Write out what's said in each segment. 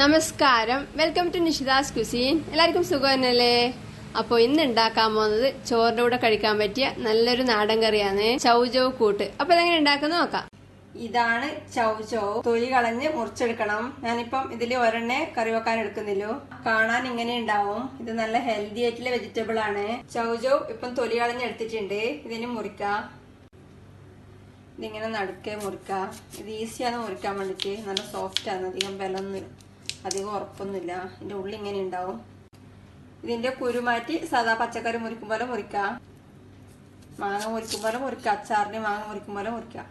നമസ്കാരം, welcome to നിഷിതാസ് cuisine. എല്ലാവർക്കും സുഖം തന്നെയല്ലേ? അപ്പോൾ ഇന്ന് ഉണ്ടാക്കാൻ പോകുന്നത് ചോറിന്റെ കൂടെ കഴിക്കാൻ പറ്റിയ നല്ലൊരു നാടൻ കറിയാണ് ചൗചൗ കൂട്ട്. അപ്പൊ ഇതെങ്ങനെ ഉണ്ടാക്കുന്ന നോക്കാം. ഇതാണ് ചൗചൗ. തൊലി കളഞ്ഞ് മുറിച്ചെടുക്കണം. ഞാനിപ്പം ഇതിൽ ഒരെണ്ണേ കറി വെക്കാൻ എടുക്കുന്നില്ലോ. കാണാൻ ഇങ്ങനെ ഉണ്ടാവും. ഇത് നല്ല ഹെൽത്തി ആയിട്ടുള്ള വെജിറ്റബിൾ ആണ്. ചൗചൗ ഇപ്പം തൊലി കളഞ്ഞ് എടുത്തിട്ടുണ്ട്. ഇതിന് മുറിക്കാം. ഇതിങ്ങനെ നടുക്കെ മുറിക്കാം. ഇത് ഈസിയാണ് മുറിക്കാൻ വേണ്ടിട്ട്. നല്ല സോഫ്റ്റ് ആണ്. അധികം ഉറപ്പൊന്നുമില്ല. ഇതിന്റെ ഉള്ളിൽ ഇങ്ങനെ ഉണ്ടാവും. ഇതിന്റെ കുരു മാറ്റി സാധാ പച്ചക്കറി മുറിക്കും പോലെ മുറിക്കാം. മാങ്ങ മുറിക്കും പോലെ മുറിക്കാം. അച്ചാറിന് മാങ്ങ മുറിക്കും പോലെ മുറിക്കാം.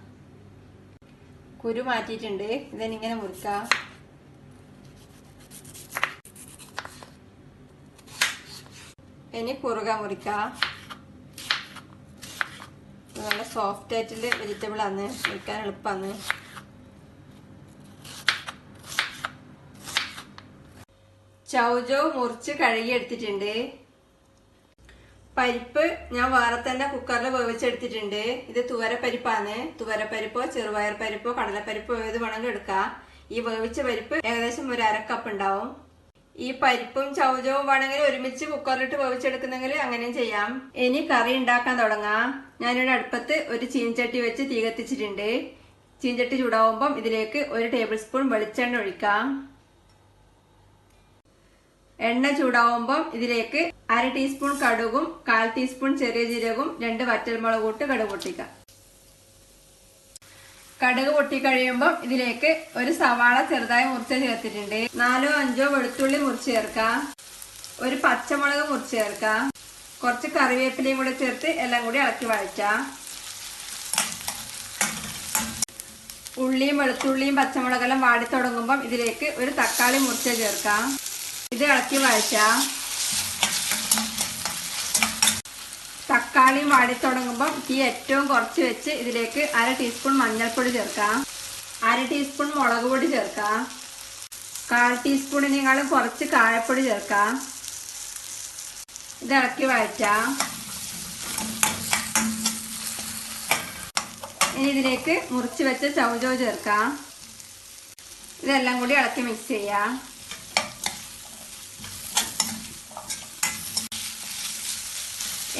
കുരു മാറ്റിയിട്ടുണ്ട്. ഇതിനിങ്ങനെ മുറിക്കാം. ഇനി കുറുക മുറിക്കാം. നല്ല സോഫ്റ്റ് ആയിട്ടുള്ള വെജിറ്റബിൾ ആണ്. മുറിക്കാൻ എളുപ്പമാണ്. ചൗചൗ മുറിച്ച് കഴുകി എടുത്തിട്ടുണ്ട്. പരിപ്പ് ഞാൻ വേറെ തന്നെ കുക്കറിൽ വേവിച്ചെടുത്തിട്ടുണ്ട്. ഇത് തുവരപ്പരിപ്പാണ്. തുവരപ്പരിപ്പോ ചെറുപയർ പരിപ്പോ കടലപ്പരിപ്പോ ഏത് വേണമെങ്കിലും എടുക്കാം. ഈ വേവിച്ച പരിപ്പ് ഏകദേശം ഒരു 1/2 കപ്പ് ഉണ്ടാവും. ഈ പരിപ്പും ചൗചവും വേണമെങ്കിൽ ഒരുമിച്ച് കുക്കറിലിട്ട് വേവിച്ചെടുക്കുന്നെങ്കിൽ അങ്ങനെയും ചെയ്യാം. ഇനി കറി ഉണ്ടാക്കാൻ തുടങ്ങാം. ഞാനിവിടെ അടുപ്പത്ത് ഒരു ചീനച്ചട്ടി വെച്ച് തീ കത്തിച്ചിട്ടുണ്ട്. ചീനച്ചട്ടി ചൂടാവുമ്പം ഇതിലേക്ക് 1 ടേബിൾ സ്പൂൺ വെളിച്ചെണ്ണ ഒഴിക്കാം. എണ്ണ ചൂടാവുമ്പം ഇതിലേക്ക് 1/2 ടീസ്പൂൺ കടുകും 1/4 ടീസ്പൂൺ ചെറിയ ജീരകവും 2 വറ്റൽമുളക് ഇട്ട് കടുക് പൊട്ടിക്കാം. കടുക് പൊട്ടിക്കഴിയുമ്പം ഇതിലേക്ക് ഒരു സവാള ചെറുതായി മുറിച്ച് ചേർത്തിട്ടുണ്ട്. 4-5 വെളുത്തുള്ളി മുറിച്ച് ചേർക്കാം. ഒരു പച്ചമുളക് മുറിച്ച് ചേർക്കാം. കുറച്ച് കറിവേപ്പിലയും കൂടെ ചേർത്ത് എല്ലാം കൂടി ഇളക്കി വഴറ്റാം. ഉള്ളിയും വെളുത്തുള്ളിയും പച്ചമുളകെല്ലാം വാടി തുടങ്ങുമ്പം ഇതിലേക്ക് ഒരു തക്കാളി മുറിച്ച് ചേർക്കാം. ഇത് ഇളക്കി വഴറ്റാം. തക്കാളി വാടി തുടങ്ങുമ്പോൾ തീ ഏറ്റവും കുറച്ച് വെച്ച് ഇതിലേക്ക് 1/2 ടീസ്പൂൺ മഞ്ഞൾപ്പൊടി ചേർക്കാം. 1/2 ടീസ്പൂൺ മുളക് പൊടി ചേർക്കാം. 1/4 ടീസ്പൂണിനേക്കാളും കുറച്ച് കായപ്പൊടി ചേർക്കാം. ഇത് ഇളക്കി വഴറ്റാം. ഇനി ഇതിലേക്ക് മുറിച്ച് വെച്ച ചൗചൗ ചേർക്കാം. ഇതെല്ലാം കൂടി ഇളക്കി മിക്സ് ചെയ്യാം.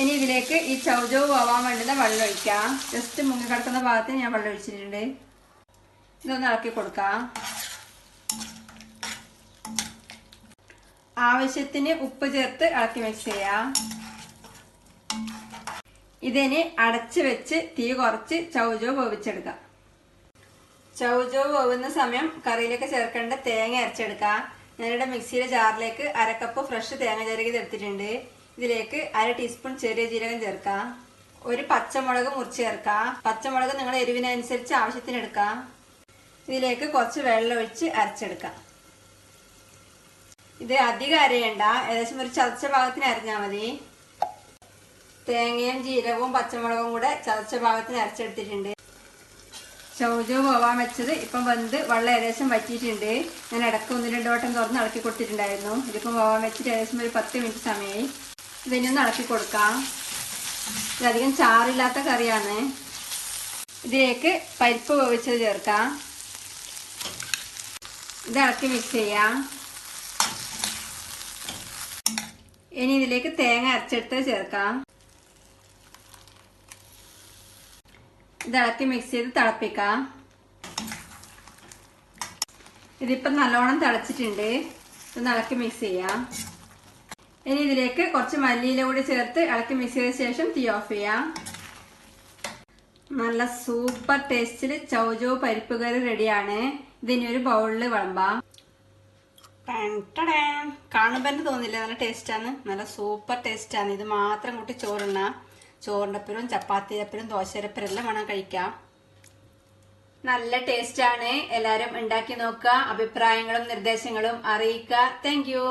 ഇനി ഇതിലേക്ക് ഈ ചൗചൗ പോവാൻ വേണ്ടുന്ന വെള്ളം ഒഴിക്കാം. ജസ്റ്റ് മുങ്ങിക്കിടക്കുന്ന ഭാഗത്ത് ഞാൻ വെള്ളം ഒഴിച്ചിട്ടുണ്ട്. ഇതൊന്ന് ഇളക്കി കൊടുക്കാം. ആവശ്യത്തിന് ഉപ്പ് ചേർത്ത് ഇളക്കി മിക്സ് ചെയ്യാം. ഇതിനി അടച്ച് വെച്ച് തീ കുറച്ച് ചൗചൗ വേവിച്ചെടുക്കാം. ചൗചൗ വേവുന്ന സമയം കറിയിലേക്ക് ചേർക്കേണ്ട തേങ്ങ അരച്ചെടുക്കാം. ഞാനിവിടെ മിക്സിയിലെ ജാറിലേക്ക് 1/2 കപ്പ് ഫ്രഷ് തേങ്ങ ചിരകിയത് എടുത്തിട്ടുണ്ട്. ഇതിലേക്ക് 1/2 ടീസ്പൂൺ ചെറിയ ജീരകം ചേർക്കാം. ഒരു പച്ചമുളക് മുറിച്ച് ചേർക്കാം. പച്ചമുളക് നിങ്ങളുടെ എരിവിനനുസരിച്ച് ആവശ്യത്തിന് എടുക്കാം. ഇതിലേക്ക് കുറച്ച് വെള്ളം ഒഴിച്ച് അരച്ചെടുക്കാം. ഇത് അധികം അരയണ്ട. ഏകദേശം ഒരു ചതച്ച ഭാഗത്തിന് അരഞ്ഞാൽ മതി. തേങ്ങയും ജീരകവും പച്ചമുളകും കൂടെ ചതച്ച ഭാഗത്തിന് അരച്ചെടുത്തിട്ടുണ്ട്. ചൗചൗ പോവാൻ വെച്ചത് ഇപ്പം വെന്ത് വെള്ളം ഏകദേശം വറ്റിയിട്ടുണ്ട്. ഞാൻ ഇടയ്ക്ക് 1-2 വട്ടം തുറന്ന് ഇളക്കി കൊടുത്തിട്ടുണ്ടായിരുന്നു. ഇതിപ്പം പോവാൻ വെച്ചിട്ട് ഏകദേശം ഒരു 10 മിനിറ്റ് സമയമായി. ഇതിനൊന്ന് ഇളക്കി കൊടുക്കാം. ഇതധികം ചാറില്ലാത്ത കറിയാണ്. ഇതിലേക്ക് പരിപ്പ് വേവിച്ചത് ചേർക്കാം. ഇത് ഇളക്കി മിക്സ് ചെയ്യാം. ഇനി ഇതിലേക്ക് തേങ്ങ അരച്ചെടുത്ത് ചേർക്കാം. ഇത് ഇളക്കി മിക്സ് ചെയ്ത് തിളപ്പിക്കാം. ഇതിപ്പം നല്ലോണം തിളച്ചിട്ടുണ്ട്. ഇത് ഇളക്കി മിക്സ് ചെയ്യാം. ഇനി ഇതിലേക്ക് കുറച്ച് മല്ലിയില കൂടി ചേർത്ത് ഇളക്കി മിക്സ് ചെയ്ത ശേഷം തീ ഓഫ് ചെയ്യാം. നല്ല സൂപ്പർ ടേസ്റ്റിൽ ചൗചൗ പരിപ്പ് കറി റെഡിയാണ്. ഇതിനി ഒരു ബൗളിൽ വിളമ്പാം. കാണുമ്പോൾ തന്നെ തോന്നില്ല നല്ല ടേസ്റ്റാണ്. നല്ല സൂപ്പർ ടേസ്റ്റാണ്. ഇത് മാത്രം കൂട്ടി ചോറുണ്ണ. ചോറിൻ്റെ അപ്പുറം ചപ്പാത്തിയുടെ അപ്പുറം ദോശയുടെ അപ്പുറം എല്ലാം വേണം കഴിക്കാം. നല്ല ടേസ്റ്റാണ്. എല്ലാവരും ഉണ്ടാക്കി നോക്കുക. അഭിപ്രായങ്ങളും നിർദ്ദേശങ്ങളും അറിയിക്കുക. Thank you.